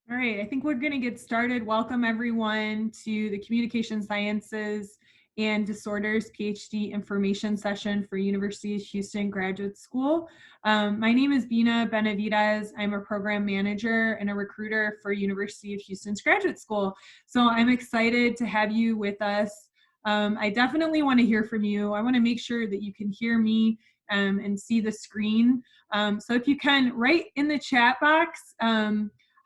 All right, I think we're going to get started. Welcome everyone to the Communication Sciences and Disorders PhD information session for University of Houston Graduate School. My name is Bina Benavides. I'm a program manager and a recruiter for University of Houston's Graduate School. So I'm excited to have you with us. I definitely want to hear from you. I want to make sure that you can hear me and see the screen. So if you can, write in the chat box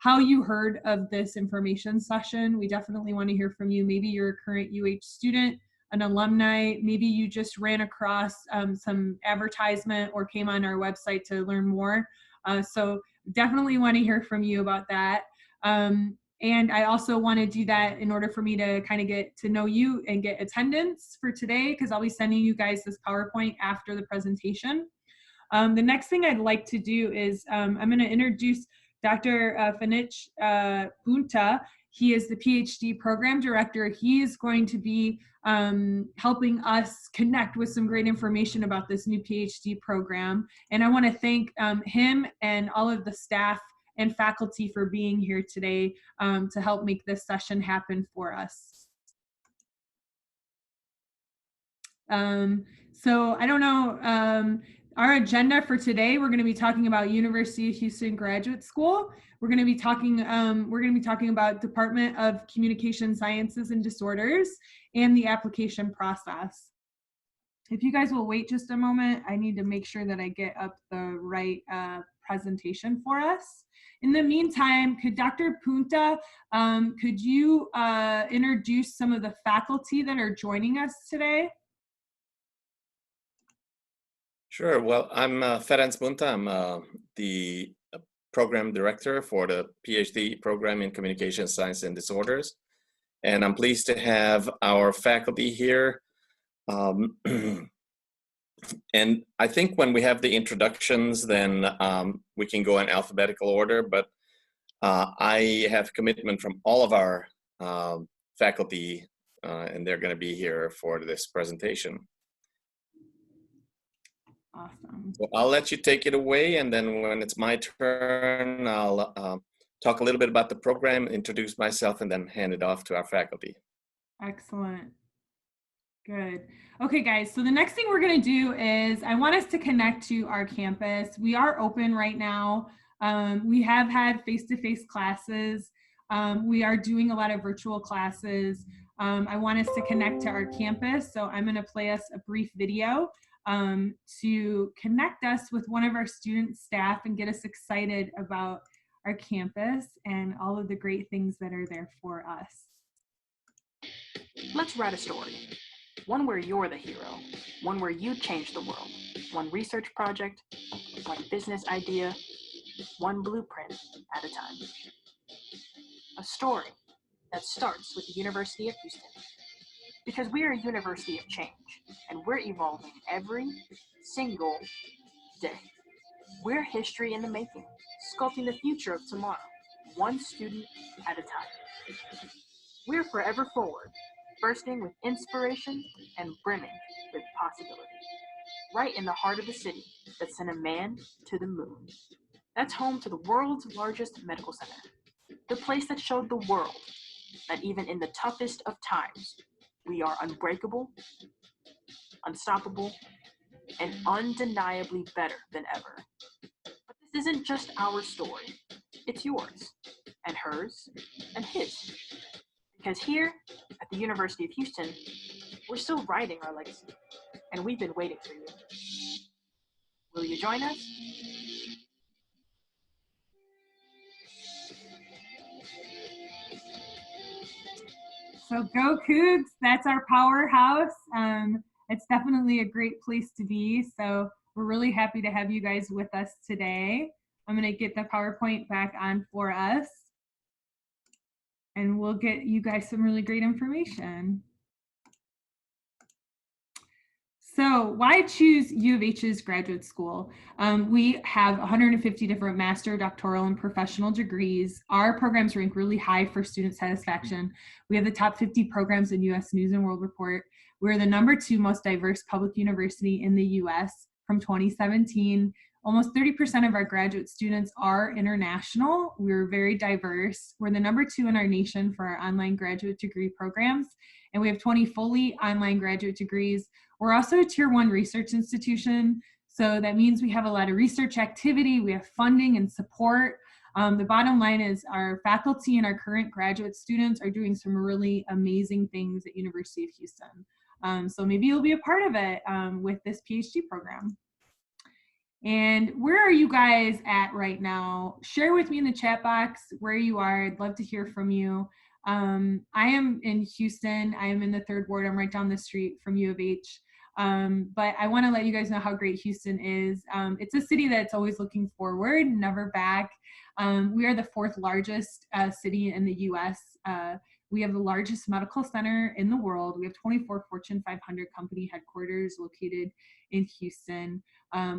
how you heard of this information session. We definitely want to hear from you. Maybe you're a current UH student, an alumni, maybe you just ran across some advertisement or came on our website to learn more. So definitely want to hear from you about that. And I also want to do that in order for me to kind of get to know you and get attendance for today, because I'll be sending you guys this PowerPoint after the presentation. The next thing I'd like to do is I'm going to introduce Dr. Finich Bunta. He is the PhD program director. He is going to be helping us connect with some great information about this new PhD program. And I want to thank him and all of the staff and faculty for being here today to help make this session happen for us. So I don't know, our agenda for today, we're going to be talking about University of Houston Graduate School. We're going to be talking about Department of Communication Sciences and Disorders and the application process. If you guys will wait just a moment, I need to make sure that I get up the right presentation for us. In the meantime, could Dr. Punta, could you introduce some of the faculty that are joining us today? Sure. Well, I'm Ferenc Bunta. I'm the program director for the PhD program in Communication Science and Disorders. And I'm pleased to have our faculty here. And I think when we have the introductions, then we can go in alphabetical order, but I have commitment from all of our faculty, and they're going to be here for this presentation. Awesome. So I'll let you take it away, and then when it's my turn, I'll talk a little bit about the program, introduce myself, and then hand it off to our faculty. Excellent. Good. Okay, guys, so the next thing we're going to do is I want us to connect to our campus. We are open right now. We have had face-to-face classes. We are doing a lot of virtual classes. I want us to connect to our campus, so I'm going to play us a brief video to connect us with one of our student staff and get us excited about our campus and all of the great things that are there for us. Let's write a story. One where you're the hero, one where you change the world, one research project, one business idea, one blueprint at a time. A story that starts with the University of Houston. Because we are a university of change, and we're evolving every single day. We're history in the making, sculpting the future of tomorrow, one student at a time. We're forever forward, bursting with inspiration and brimming with possibility. Right in the heart of the city that sent a man to the moon. That's home to the world's largest medical center. The place that showed the world that even in the toughest of times, we are unbreakable, unstoppable, and undeniably better than ever. But this isn't just our story. It's yours, and hers, and his. Because here at the University of Houston, we're still writing our legacy, and we've been waiting for you. Will you join us? So go Cougs, that's our powerhouse. It's definitely a great place to be. So we're really happy to have you guys with us today. I'm going to get the PowerPoint back on for us. And we'll get you guys some really great information. So why choose U of H's graduate school? We have 150 different master, doctoral, and professional degrees. Our programs rank really high for student satisfaction. We have the top 50 programs in US News and World Report. We're the #2 most diverse public university in the US from 2017. Almost 30% of our graduate students are international. We're very diverse. We're the #2 in our nation for our online graduate degree programs, and we have 20 fully online graduate degrees. We're also a Tier 1 research institution, so that means we have a lot of research activity, we have funding and support. The bottom line is our faculty and our current graduate students are doing some really amazing things at University of Houston. So maybe you'll be a part of it with this PhD program. And where are you guys at right now? Share with me in the chat box where you are. I'd love to hear from you. I am in Houston. I am in the 3rd ward. I'm right down the street from U of H. But I want to let you guys know how great Houston is. It's a city that's always looking forward, never back. We are the 4th largest city in the US. We have the largest medical center in the world. We have 24 Fortune 500 company headquarters located in Houston.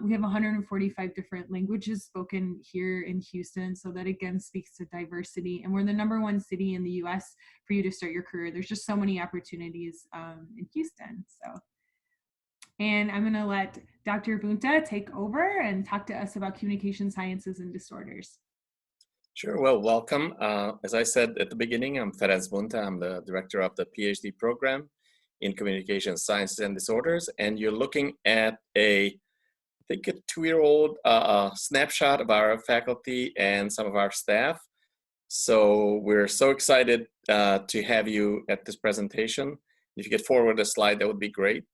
We have 145 different languages spoken here in Houston, so that again speaks to diversity. And we're the #1 city in the US for you to start your career. There's just so many opportunities in Houston. And I'm gonna let Dr. Bunta take over and talk to us about communication sciences and disorders. Sure, well, welcome. As I said at the beginning, I'm Ferenc Bunta. I'm the director of the PhD program in communication sciences and disorders. And you're looking at I think a 2-year-old snapshot of our faculty and some of our staff. So we're so excited to have you at this presentation. If you could forward a slide, that would be great.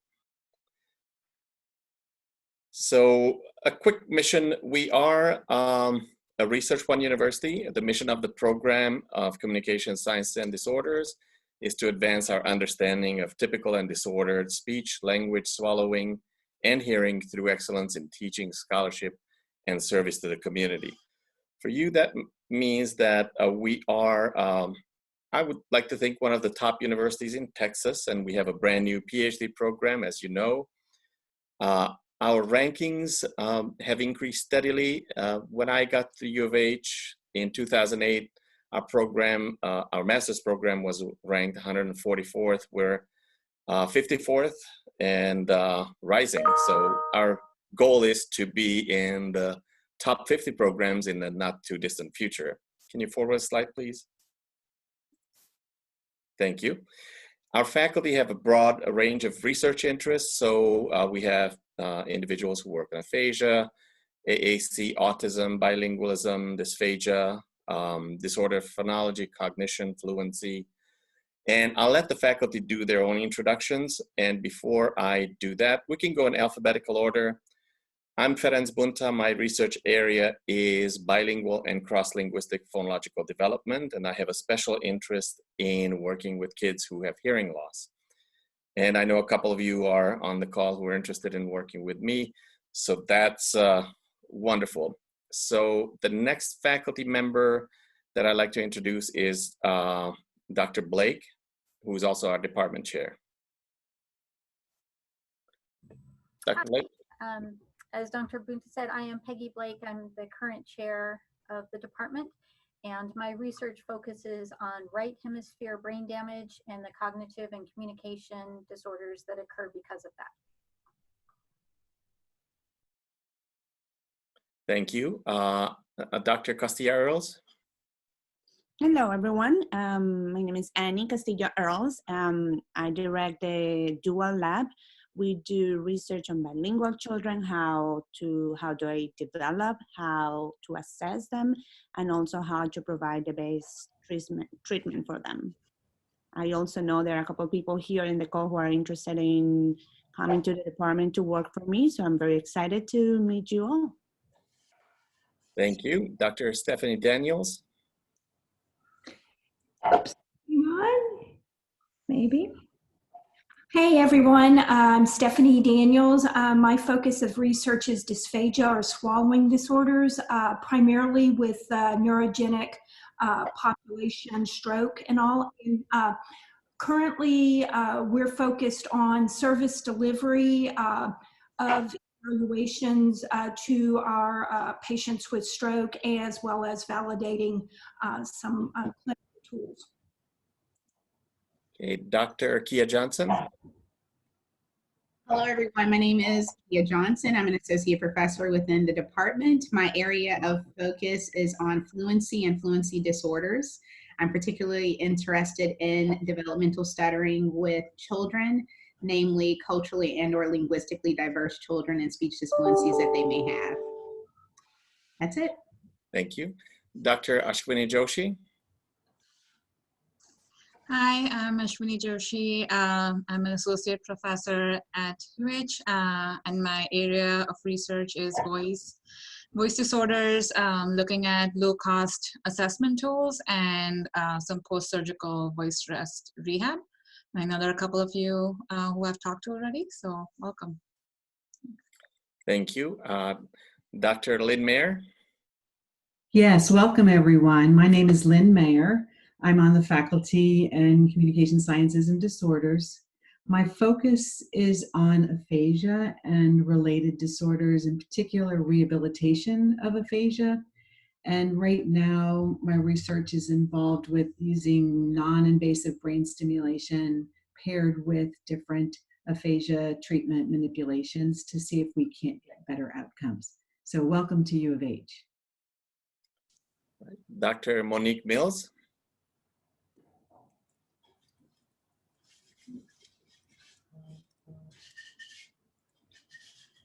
So a quick mission. We are a Research One University. The mission of the program of communication sciences and disorders is to advance our understanding of typical and disordered speech, language, swallowing, and hearing through excellence in teaching, scholarship, and service to the community. For you, that means that we are, I would like to think, one of the top universities in Texas, and we have a brand new PhD program, as you know. Our rankings have increased steadily. When I got to U of H in 2008, our program, our master's program was ranked 144th. We're 54th and rising. So our goal is to be in the top 50 programs in the not too distant future. Can you forward a slide, please? Thank you. Our faculty have a broad range of research interests. So we have individuals who work on aphasia, AAC, autism, bilingualism, dysphagia, disorder of phonology, cognition, fluency. And I'll let the faculty do their own introductions. And before I do that, we can go in alphabetical order. I'm Ferenc Bunta. My research area is bilingual and cross-linguistic phonological development, and I have a special interest in working with kids who have hearing loss. And I know a couple of you are on the call who are interested in working with me, so that's wonderful. So the next faculty member that I'd like to introduce is Dr. Blake, who is also our department chair. Dr. Blake? As Dr. Bunta said, I am Peggy Blake. I'm the current chair of the department, and my research focuses on right hemisphere brain damage and the cognitive and communication disorders that occur because of that. Thank you. Dr. Castilla-Earls? Hello, everyone. My name is Annie Castillo-Earls. I direct the Dual Lab. We do research on bilingual children, how do I develop, how to assess them, and also how to provide the best treatment for them. I also know there are a couple of people here in the call who are interested in coming to the department to work for me, so I'm very excited to meet you all. Thank you. Dr. Stephanie Daniels? Maybe. Hey everyone, I'm Stephanie Daniels. My focus of research is dysphagia or swallowing disorders, primarily with neurogenic population, stroke and all. And, currently, we're focused on service delivery of evaluations to our patients with stroke, as well as validating some clinical tools. Okay, Dr. Kia Johnson? Hello, everyone. My name is Kia Johnson. I'm an associate professor within the department. My area of focus is on fluency and fluency disorders. I'm particularly interested in developmental stuttering with children, namely culturally and or linguistically diverse children and speech disfluencies that they may have. That's it. Thank you. Dr. Ashwini Joshi. Hi, I'm Ashwini Joshi. I'm an associate professor at UH, and my area of research is voice disorders, looking at low-cost assessment tools and some post-surgical voice rest rehab. I know there are a couple of you who I've talked to already, so welcome. Thank you. Dr. Lynn Mayer. Yes, welcome everyone. My name is Lynn Mayer. I'm on the faculty in Communication Sciences and Disorders. My focus is on aphasia and related disorders, in particular rehabilitation of aphasia. And right now, my research is involved with using non-invasive brain stimulation paired with different aphasia treatment manipulations to see if we can't get better outcomes. So welcome to U of H. Dr. Monique Mills.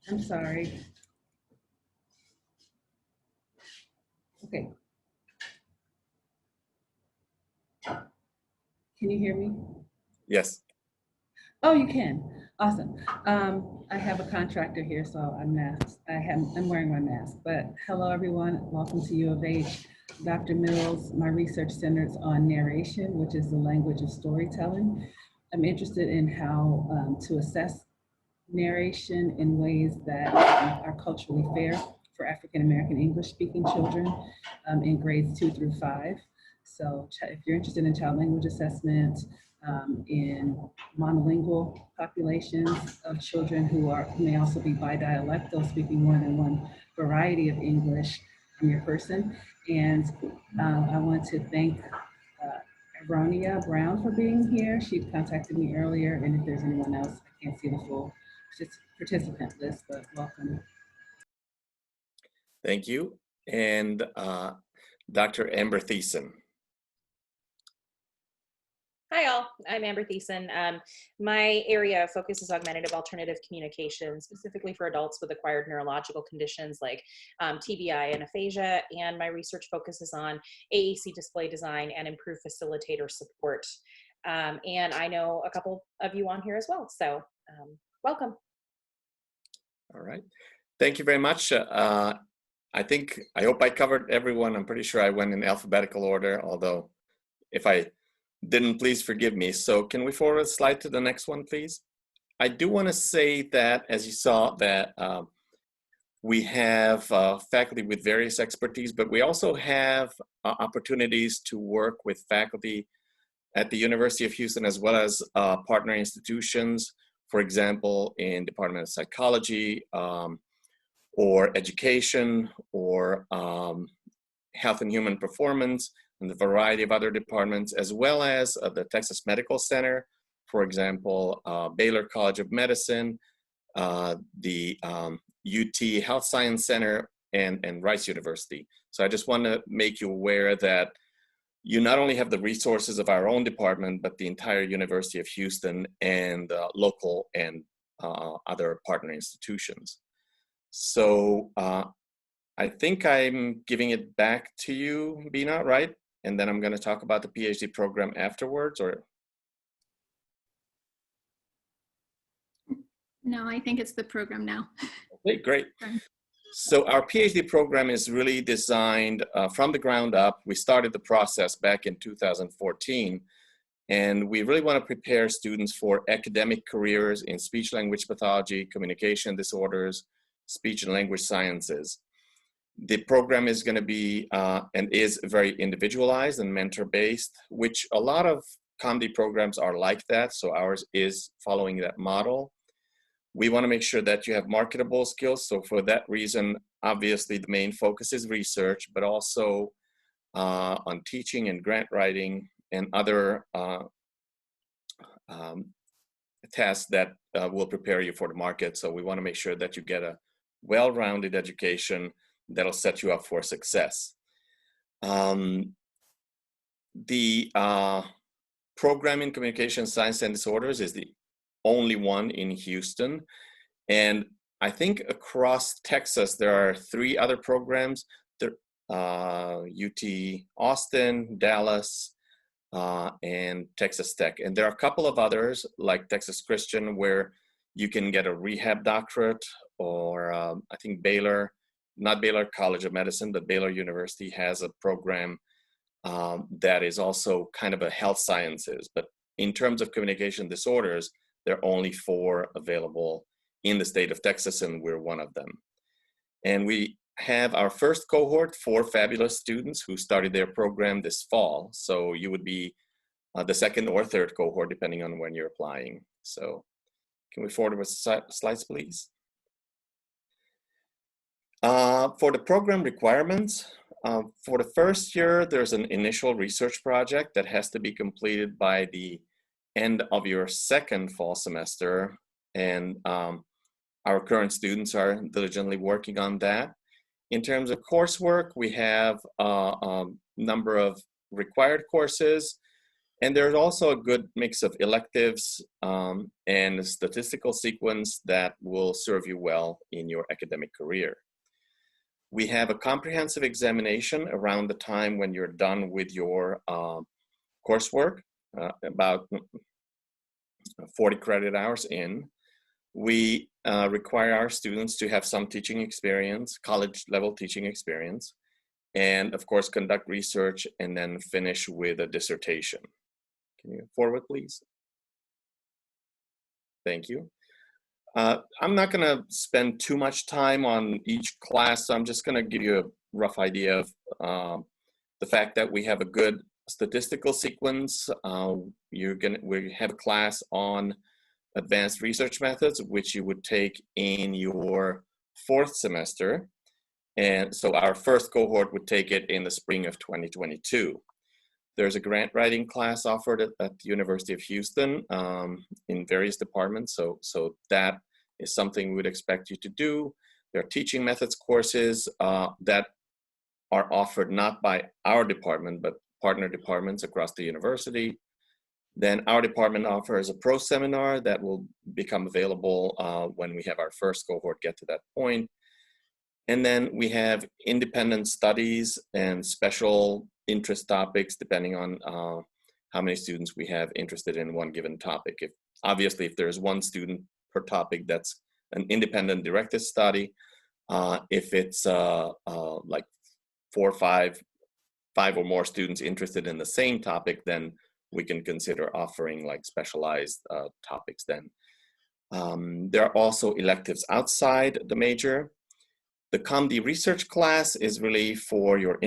I'm sorry. Okay. Can you hear me? Yes. Oh, you can. Awesome. I have a contractor here, so I'm masked. I'm wearing my mask. But hello, everyone. Welcome to U of H. Dr. Mills, my research centers on narration, which is the language of storytelling. I'm interested in how to assess narration in ways that are culturally fair for African American English speaking children in grades 2 through 5. So if you're interested in child language assessment, in monolingual populations of children who may also be bidialectal, speaking more than one variety of English, I'm your person. And I want to thank Aronia Brown for being here. She contacted me earlier, and if there's anyone else, I can't see the full participant list, but welcome. Thank you. And Dr. Amber Thiessen. Hi all, I'm Amber Thiessen. My area of focus is augmentative alternative communication, specifically for adults with acquired neurological conditions like TBI and aphasia, and my research focuses on AAC display design and improved facilitator support. And I know a couple of you on here as well, so welcome. All right, thank you very much. I hope I covered everyone. I'm pretty sure I went in alphabetical order, although if I didn't, please forgive me. So can we forward a slide to the next one, please? I do want to say that, as you saw, that we have faculty with various expertise, but we also have opportunities to work with faculty at the University of Houston as well as partner institutions, for example, in Department of Psychology or Education or Health and Human Performance, and the variety of other departments, as well as the Texas Medical Center, for example, Baylor College of Medicine, the UT Health Science Center, and Rice University. So I just want to make you aware that you not only have the resources of our own department, but the entire University of Houston and local and other partner institutions. So I think I'm giving it back to you, Bina, right? And then I'm going to talk about the PhD program afterwards, or? No, I think it's the program now. Okay, great. So our PhD program is really designed from the ground up. We started the process back in 2014, and we really want to prepare students for academic careers in speech language pathology, communication disorders, speech and language sciences. The program is going to be and is very individualized and mentor-based, which a lot of ComD programs are like that, so ours is following that model. We want to make sure that you have marketable skills, so for that reason, obviously the main focus is research, but also on teaching and grant writing and other tasks that will prepare you for the market. So we want to make sure that you get a well-rounded education that'll set you up for success. The program in communication science and disorders is the only one in Houston. And I think across Texas, there are 3 other programs, UT Austin, Dallas, and Texas Tech. And there are a couple of others like Texas Christian where you can get a rehab doctorate, or I think Baylor, not Baylor College of Medicine, but Baylor University has a program that is also kind of a health sciences. But in terms of communication disorders, there are only 4 available in the state of Texas, and we're one of them. And we have our first cohort, 4 fabulous students who started their program this fall. So you would be the second or third cohort, depending on when you're applying. So can we forward with slides, please? For the program requirements, for the first year, there's an initial research project that has to be completed by the end of your second fall semester. And our current students are diligently working on that. In terms of coursework, we have a number of required courses, and there's also a good mix of electives and a statistical sequence that will serve you well in your academic career. We have a comprehensive examination around the time when you're done with your coursework, about 40 credit hours in. We require our students to have some teaching experience, college level teaching experience, and of course conduct research and then finish with a dissertation. Can you forward, please? Thank you. I'm not going to spend too much time on each class, so I'm just going to give you a rough idea of the fact that we have a good statistical sequence. We have a class on advanced research methods, which you would take in your 4th semester. And so our first cohort would take it in the spring of 2022. There's a grant writing class offered at the University of Houston in various departments. So that is something we would expect you to do. There are teaching methods courses that are offered not by our department, but partner departments across the university. Then our department offers a pro seminar that will become available when we have our first cohort get to that point. And then we have independent studies and special interest topics depending on how many students we have interested in one given topic. Obviously, if there's 1 student per topic, that's an independent directed study. If it's like 4 or 5 or more students interested in the same topic, then we can consider offering like specialized topics then. There are also electives outside the major. The ComD research class is really for your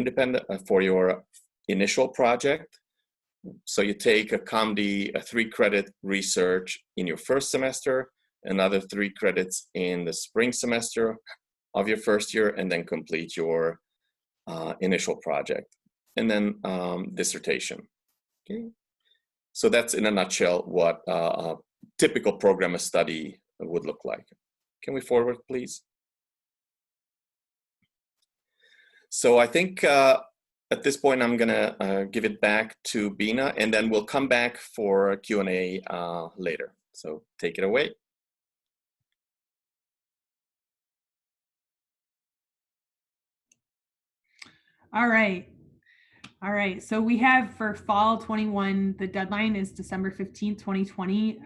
for your initial project. So you take a ComD, a 3-credit research in your first semester, another 3 credits in the spring semester of your first year, and then complete your initial project, and then dissertation. Okay. So that's in a nutshell what a typical program of study would look like. Can we forward, please? So I think at this point, I'm gonna give it back to Bina, and then we'll come back for a Q&A later. So take it away. All right. All right, so we have for fall 21, the deadline is December 15th, 2020.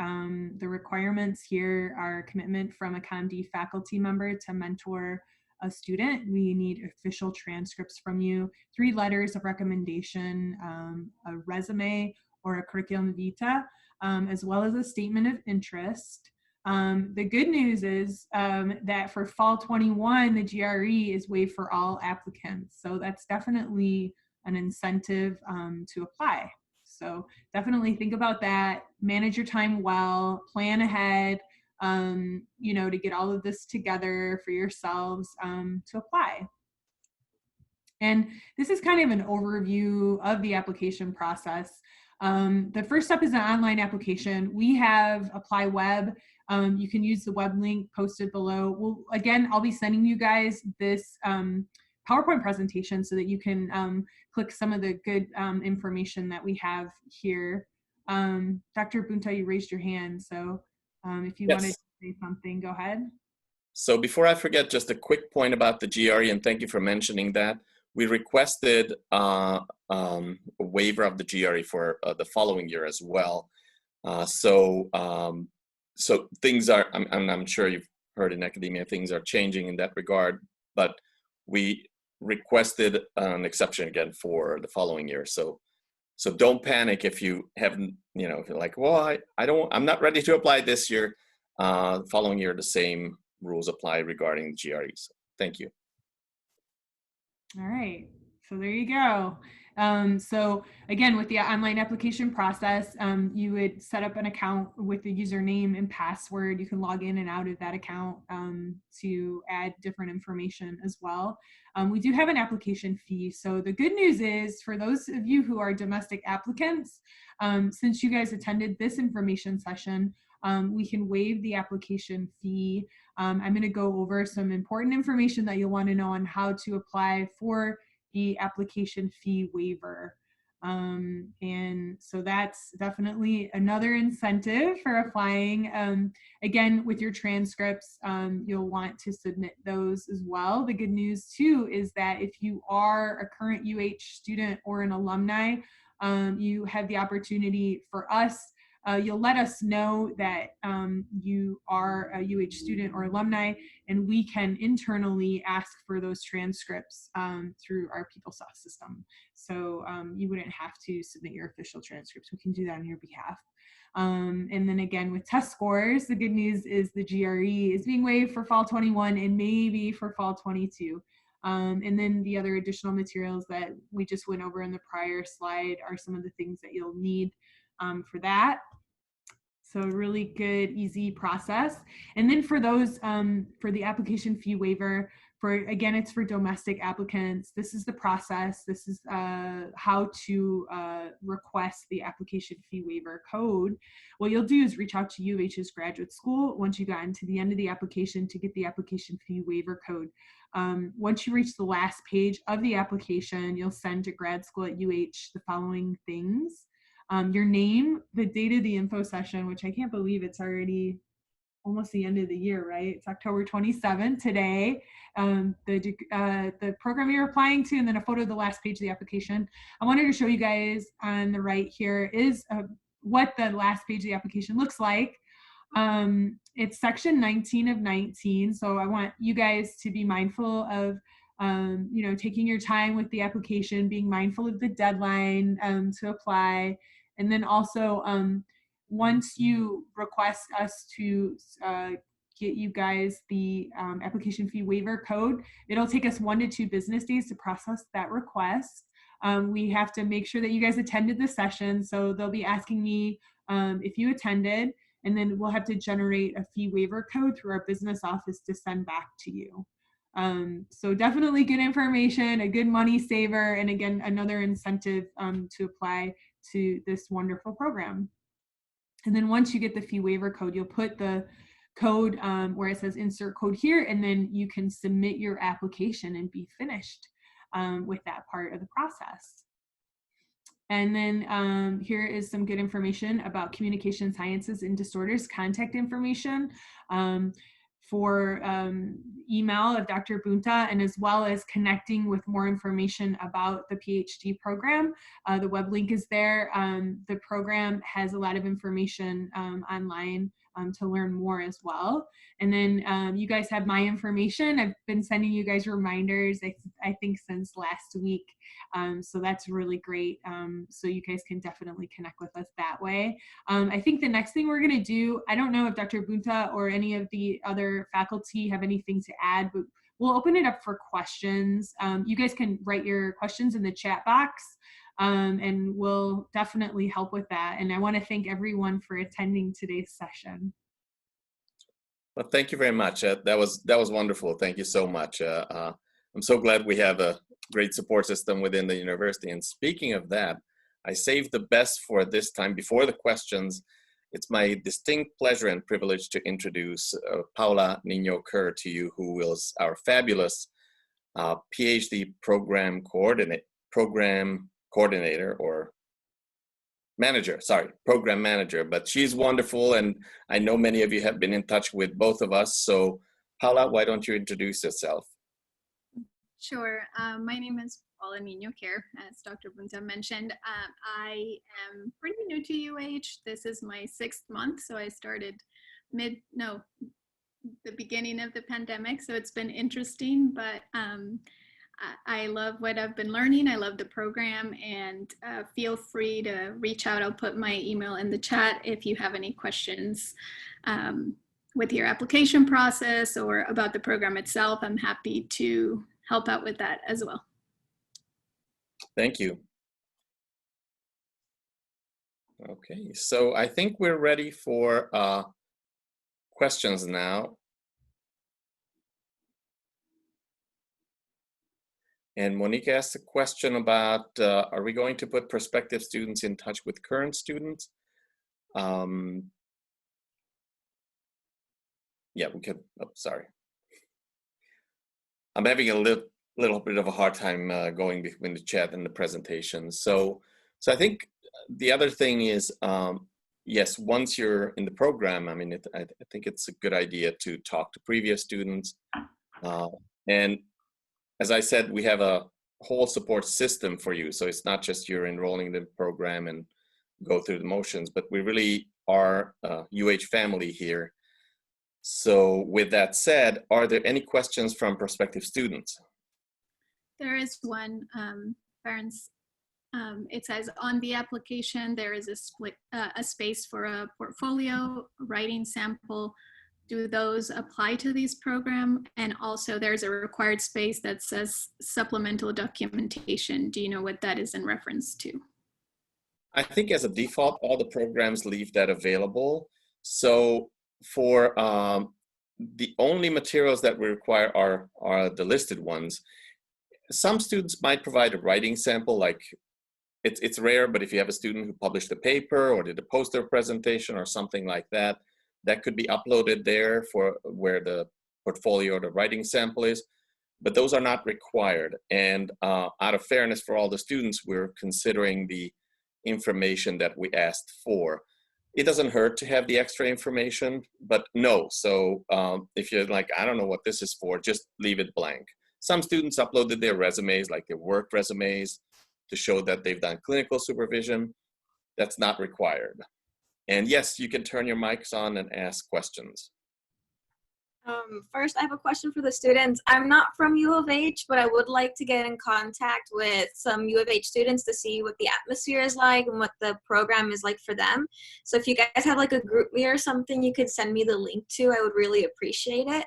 The requirements here are commitment from a ComD faculty member to mentor a student. We need official transcripts from you, 3 letters of recommendation, a resume or a curriculum vitae, as well as a statement of interest. The good news is that for fall 21, the GRE is waived for all applicants. So that's definitely an incentive to apply. So definitely think about that, manage your time well, plan ahead, you know, to get all of this together for yourselves to apply. And this is kind of an overview of the application process. The first step is an online application. We have Apply Web. You can use the web link posted below. Again, I'll be sending you guys this PowerPoint presentation so that you can click some of the good information that we have here. Dr. Bunta, you raised your hand, so if you wanted Yes. to say something, go ahead. So before I forget, just a quick point about the GRE, and thank you for mentioning that. We requested a waiver of the GRE for the following year as well. So things are, I'm sure you've heard in academia, things are changing in that regard, but we requested an exception again for the following year. So don't panic if you haven't, if you're like, well, I'm not ready to apply this year. Following year, the same rules apply regarding GREs. Thank you. All right, so there you go. So again, with the online application process, you would set up an account with the username and password. You can log in and out of that account to add different information as well. We do have an application fee. So the good news is for those of you who are domestic applicants, since you guys attended this information session, we can waive the application fee. I'm going to go over some important information that you'll want to know on how to apply for the application fee waiver. And so that's definitely another incentive for applying. Again, with your transcripts, you'll want to submit those as well. The good news too is that if you are a current UH student or an alumni, you have the opportunity for us. You'll let us know that you are a UH student or alumni, and we can internally ask for those transcripts through our PeopleSoft system. So you wouldn't have to submit your official transcripts. We can do that on your behalf. And then again, with test scores, the good news is the GRE is being waived for fall 21 and maybe for fall 22. And then the other additional materials that we just went over in the prior slide are some of the things that you'll need for that. So really good, easy process. And then for those, for the application fee waiver, again, it's for domestic applicants. This is the process. This is how to request the application fee waiver code. What you'll do is reach out to UH's graduate school once you got into the end of the application to get the application fee waiver code. Once you reach the last page of the application, you'll send to grad school at UH the following things. Your name, the date of the info session, which I can't believe it's already almost the end of the year, right? It's October 27th today. The program you're applying to, and then a photo of the last page of the application. I wanted to show you guys on the right here is what the last page of the application looks like. It's section 19 of 19. So I want you guys to be mindful of taking your time with the application, being mindful of the deadline to apply. And then also, once you request us to get you guys the application fee waiver code, it'll take us 1 to 2 business days to process that request. We have to make sure that you guys attended the session. So they'll be asking me if you attended, and then we'll have to generate a fee waiver code through our business office to send back to you. So definitely good information, a good money saver, and again, another incentive to apply to this wonderful program. And then once you get the fee waiver code, you'll put the code where it says insert code here, and then you can submit your application and be finished with that part of the process. And then here is some good information about communication sciences and disorders contact information. For email of Dr. Bunta, and as well as connecting with more information about the PhD program. The web link is there. The program has a lot of information online to learn more as well. And then you guys have my information. I've been sending you guys reminders, I think since last week. So that's really great. So you guys can definitely connect with us that way. I think the next thing we're going to do, I don't know if Dr. Bunta or any of the other faculty have anything to add, but we'll open it up for questions. You guys can write your questions in the chat box, and we'll definitely help with that. And I want to thank everyone for attending today's session. Well, thank you very much. That was wonderful. Thank you so much. I'm so glad we have a great support system within the university. And speaking of that, I saved the best for this time before the questions. It's my distinct pleasure and privilege to introduce Paula Nino-Kerr to you, who is our fabulous PhD program coordinator or program manager, but she's wonderful, and I know many of you have been in touch with both of us. So Paula, why don't you introduce yourself? Sure. My name is Paula Nino-Kerr, as Dr. Bunta mentioned. I am pretty new to UH. This is my 6th month, so I started the beginning of the pandemic. So it's been interesting, but I love what I've been learning. I love the program, and feel free to reach out. I'll put my email in the chat if you have any questions with your application process or about the program itself. I'm happy to help out with that as well. Thank you. Okay, so I think we're ready for questions now. And Monique asked a question about, are we going to put prospective students in touch with current students? Yeah, we could, sorry. I'm having a little bit of a hard time going between the chat and the presentation. So I think the other thing is, yes, once you're in the program, I mean, I think it's a good idea to talk to previous students. And as I said, we have a whole support system for you. So it's not just you're enrolling in the program and go through the motions, but we really are a UH family here. So with that said, are there any questions from prospective students? There is one, parents. It says on the application, there is a space for a portfolio, writing sample. Do those apply to these program? And also there's a required space that says supplemental documentation. Do you know what that is in reference to? I think as a default, all the programs leave that available. So for the only materials that we require are the listed ones. Some students might provide a writing sample, like it's rare, but if you have a student who published a paper or did a poster presentation or something like that, that could be uploaded there for where the portfolio or the writing sample is, but those are not required. And out of fairness for all the students, we're considering the information that we asked for. It doesn't hurt to have the extra information, but no. So if you're like, I don't know what this is for, just leave it blank. Some students uploaded their resumes, like their work resumes, to show that they've done clinical supervision. That's not required. And yes, you can turn your mics on and ask questions. First, I have a question for the students. I'm not from U of H, but I would like to get in contact with some U of H students to see what the atmosphere is like and what the program is like for them. So if you guys have like a group me or something you could send me the link to, I would really appreciate it.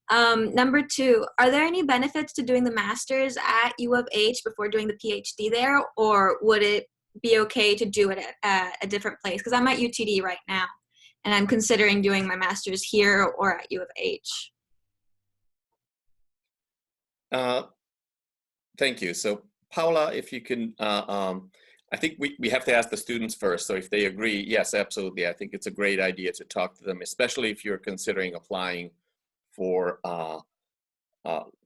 Number 2, are there any benefits to doing the master's at U of H before doing the PhD there, or would it be okay to do it at a different place? Because I'm at UTD right now, and I'm considering doing my master's here or at U of H. Thank you. So Paula, if you can, I think we have to ask the students first. So if they agree, yes, absolutely. I think it's a great idea to talk to them, especially if you're considering applying for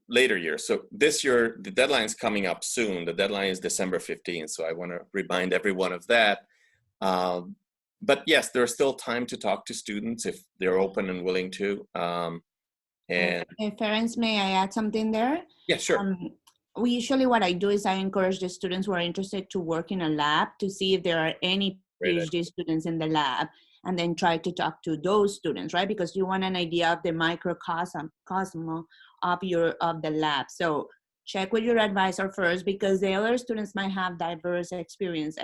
later years. So this year, the deadline is coming up soon. The deadline is December 15th. So I want to remind everyone of that. But yes, there's still time to talk to students if they're open and willing to. And if parents, may I add something there? Yeah, sure. We usually, what I do is I encourage the students who are interested to work in a lab to see if there are any PhD students in the lab, and then try to talk to those students, right? Because you want an idea of the microcosm of the lab. So check with your advisor first, because the other students might have diverse experience.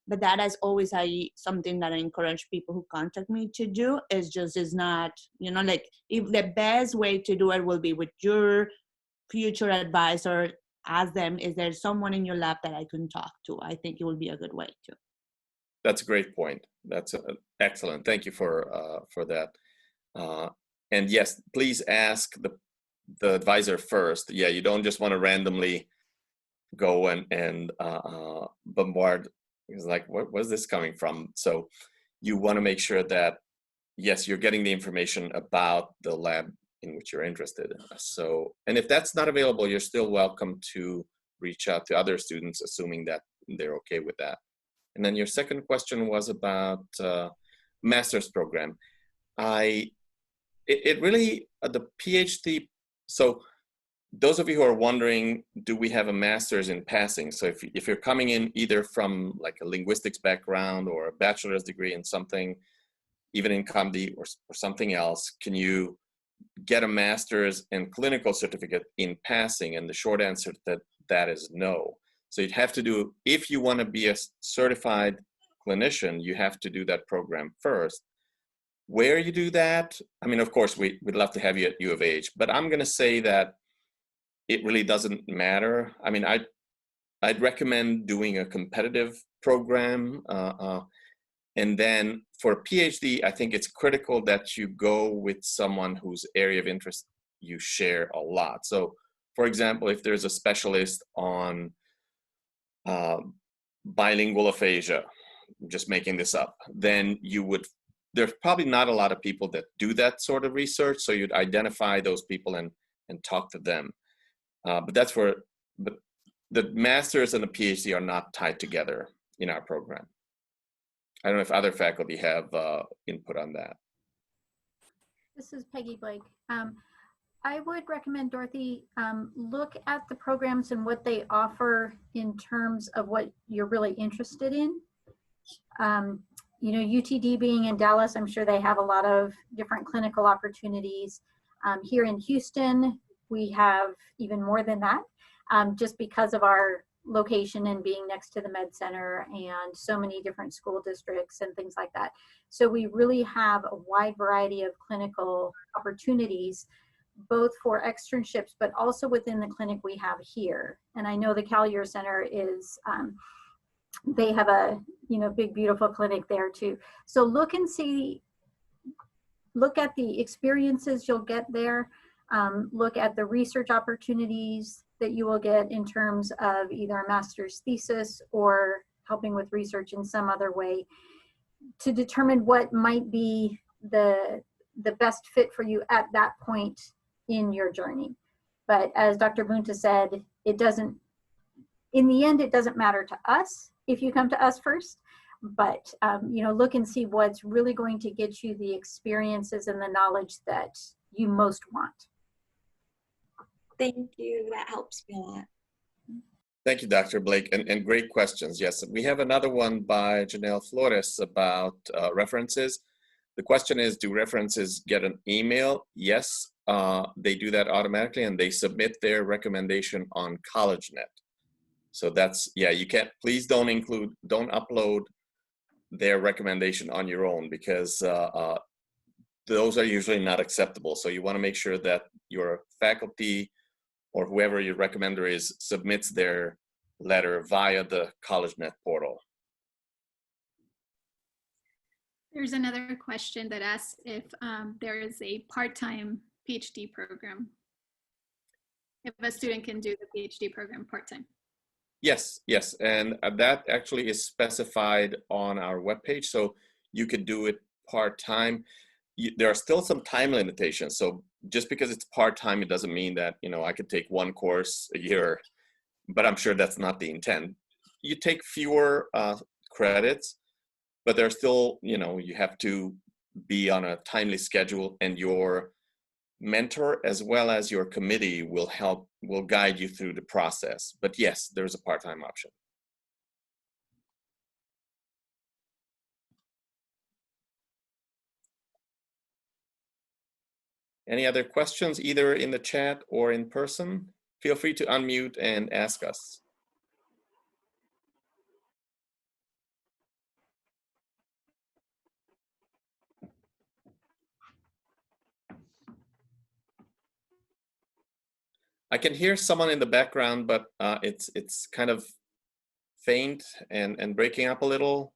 But that is always something that I encourage people who contact me to do. Is not, like, if the best way to do it will be with your future advisor. Ask them, is there someone in your lab that I can talk to? I think it will be a good way to. That's a great point. That's excellent. Thank you for that. And yes, please ask the advisor first. Yeah, you don't just want to randomly go and bombard It's like, where's this coming from? So you want to make sure that, yes, you're getting the information about the lab in which you're interested. So, and if that's not available, you're still welcome to reach out to other students, assuming that they're okay with that. And then your second question was about master's program. It really, the PhD, so those of you who are wondering, do we have a master's in passing? So if you're coming in either from like a linguistics background or a bachelor's degree in something, even in ComD or something else, can you get a master's and clinical certificate in passing? And the short answer to that is no. So you'd have to do, if you want to be a certified clinician, you have to do that program first. Where you do that, I mean, of course, we'd love to have you at U of H, but I'm going to say that it really doesn't matter. I mean, I'd recommend doing a competitive program. And then for a PhD, I think it's critical that you go with someone whose area of interest you share a lot. So, for example, if there's a specialist on bilingual aphasia, I'm just making this up, then there's probably not a lot of people that do that sort of research. So you'd identify those people and talk to them. But the master's and the PhD are not tied together in our program. I don't know if other faculty have input on that. This is Peggy Blake. I would recommend, Dorothy, look at the programs and what they offer in terms of what you're really interested in. You know, UTD being in Dallas, I'm sure they have a lot of different clinical opportunities. Here in Houston, we have even more than that, just because of our location and being next to the med center and so many different school districts and things like that. So we really have a wide variety of clinical opportunities, both for externships, but also within the clinic we have here. And I know the Callier Center is, they have a, you know, big, beautiful clinic there too. So look and see, look at the experiences you'll get there. Look at the research opportunities that you will get in terms of either a master's thesis or helping with research in some other way to determine what might be the best fit for you at that point in your journey. But as Dr. Bunta said, it doesn't, in the end, it doesn't matter to us if you come to us first, but you know, look and see what's really going to get you the experiences and the knowledge that you most want. Thank you. That helps me a lot. Thank you, Dr. Blake, and great questions. Yes, we have another one by Janelle Flores about references. The question is, do references get an email? Yes, they do that automatically, and they submit their recommendation on CollegeNet. So that's, yeah, you can't, please don't upload their recommendation on your own, because those are usually not acceptable. So you want to make sure that your faculty or whoever your recommender is submits their letter via the CollegeNet portal. There's another question that asks if there is a part-time PhD program. If a student can do the PhD program part-time. Yes, yes, and that actually is specified on our webpage, so you could do it part-time. There are still some time limitations, so just because it's part-time, it doesn't mean that, you know, I could take one course a year, but I'm sure that's not the intent. You take fewer credits, but there's still, you know, you have to be on a timely schedule, and your mentor as well as your committee will guide you through the process. But yes, there's a part-time option. Any other questions, either in the chat or in person? Feel free to unmute and ask us. I can hear someone in the background, but it's kind of faint and breaking up a little.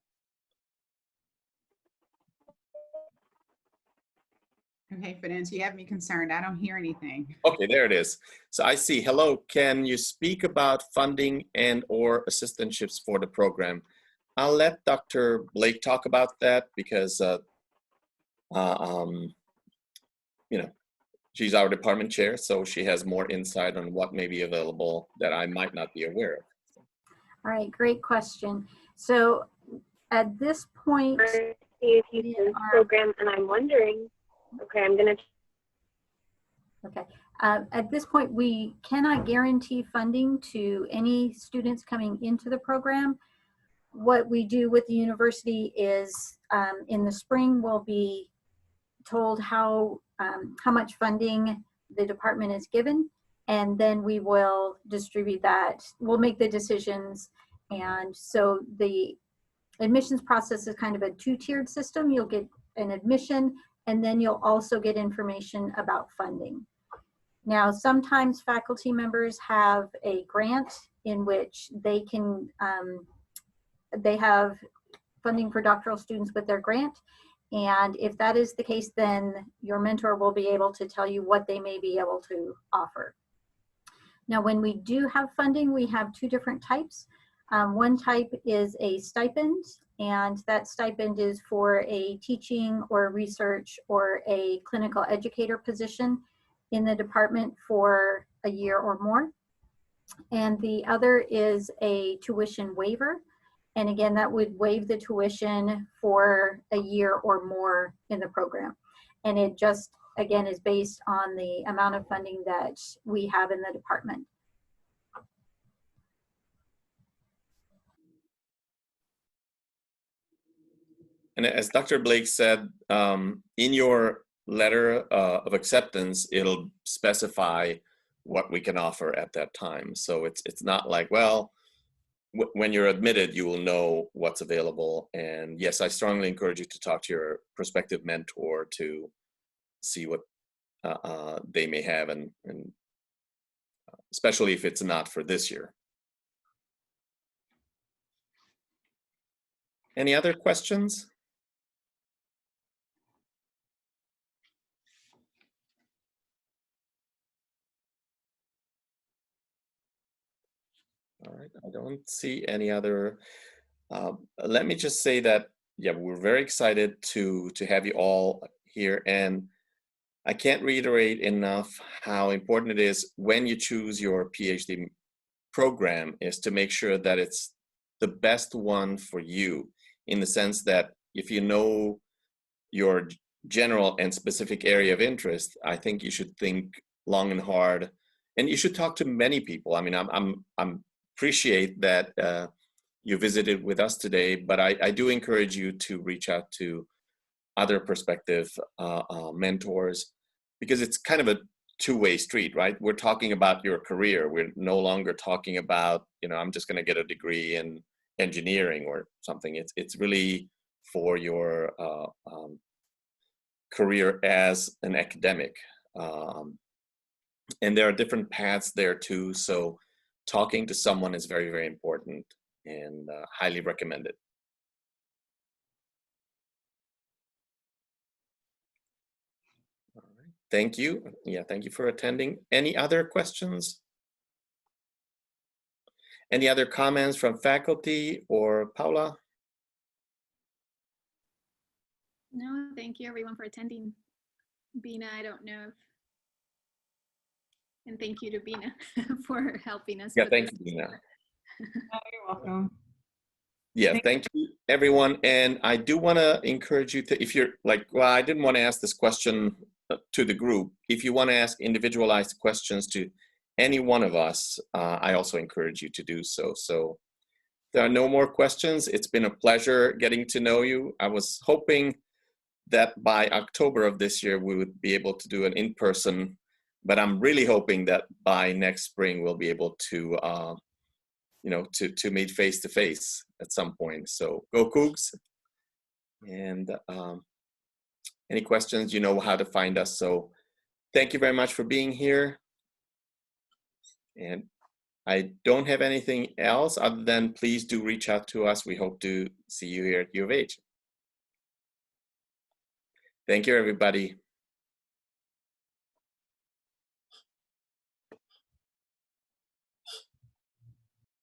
Okay, Fidenz, you have me concerned. I don't hear anything. Okay, there it is. So I see. Hello, can you speak about funding and or assistantships for the program? I'll let Dr. Blake talk about that because, you know, she's our department chair, so she has more insight on what may be available that I might not be aware of. All right, great question. So at this point, if you use program, and I'm wondering, okay, I'm gonna. Okay. At this point, we cannot guarantee funding to any students coming into the program. What we do with the university is in the spring, we'll be told how much funding the department is given, and then we will distribute that. We'll make the decisions. And so the admissions process is kind of a two-tiered system. You'll get an admission, and then you'll also get information about funding. Now, sometimes faculty members have a grant in which they can, they have funding for doctoral students with their grant. And if that is the case, then your mentor will be able to tell you what they may be able to offer. Now, when we do have funding, we have two different types. One type is a stipend, and that stipend is for a teaching or research or a clinical educator position in the department for a year or more. And the other is a tuition waiver. And again, that would waive the tuition for a year or more in the program. And it just, again, is based on the amount of funding that we have in the department. And as Dr. Blake said, in your letter of acceptance, it'll specify what we can offer at that time. So it's not like, well, when you're admitted, you will know what's available. And yes, I strongly encourage you to talk to your prospective mentor to see what they may have, and especially if it's not for this year. Any other questions? All right, I don't see any other. Let me just say that, yeah, we're very excited to have you all here, and I can't reiterate enough how important it is when you choose your PhD program is to make sure that it's the best one for you, in the sense that if you know your general and specific area of interest, I think you should think long and hard, and you should talk to many people. I mean, I'm appreciate that you visited with us today, but I do encourage you to reach out to other prospective mentors, because it's kind of a two-way street, right? We're talking about your career. We're no longer talking about, you know, I'm just going to get a degree in engineering or something. It's really for your career as an academic. And there are different paths there too. So talking to someone is very, very important, and highly recommended. All right. Thank you. Yeah, thank you for attending. Any other questions? Any other comments from faculty or Paula? No, thank you everyone for attending. Bina, I don't know if, and thank you to Bina for helping us. Yeah, with thank this. you, Bina. Oh, you're welcome. Yeah, thank you, everyone. And I do want to encourage you to, if you're like, well, I didn't want to ask this question to the group. If you want to ask individualized questions to any one of us, I also encourage you to do so. So there are no more questions. It's been a pleasure getting to know you. I was hoping that by October of this year, we would be able to do an in-person, but I'm really hoping that by next spring, we'll be able to, you know, to meet face-to-face at some point. So go Cougs. And any questions, you know how to find us. So thank you very much for being here. And I don't have anything else other than please do reach out to us. We hope to see you here at U of H. Thank you, everybody.